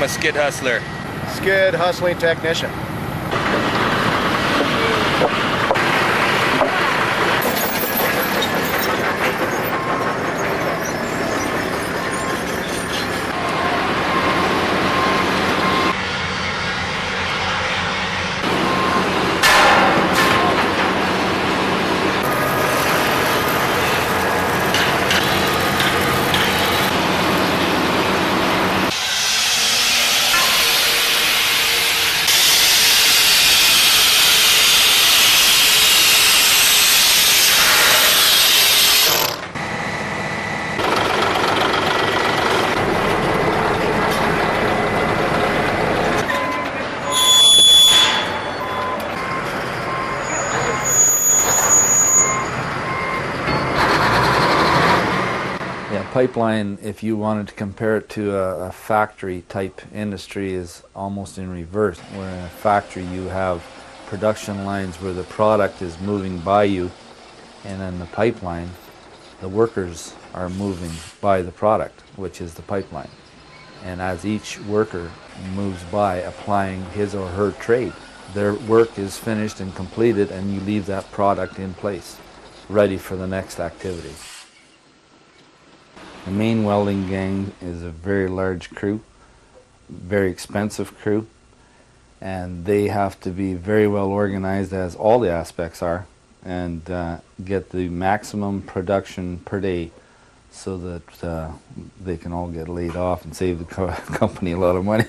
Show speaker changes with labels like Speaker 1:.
Speaker 1: a skid hustler?
Speaker 2: Skid hustling technician.
Speaker 3: Yeah, pipeline, if you wanted to compare it to a factory type industry, is almost in reverse. Where in a factory you have production lines where the product is moving by you, and in the pipeline the workers are moving by the product, which is the pipeline. And as each worker moves by applying his or her trade, their work is finished and completed, and you leave that product in place, ready for the next activity. The main welding gang is a very large crew, very expensive crew, and they have to be very well organized, as all the aspects are, and get the maximum production per day so that they can all get laid off and save the company a lot of money.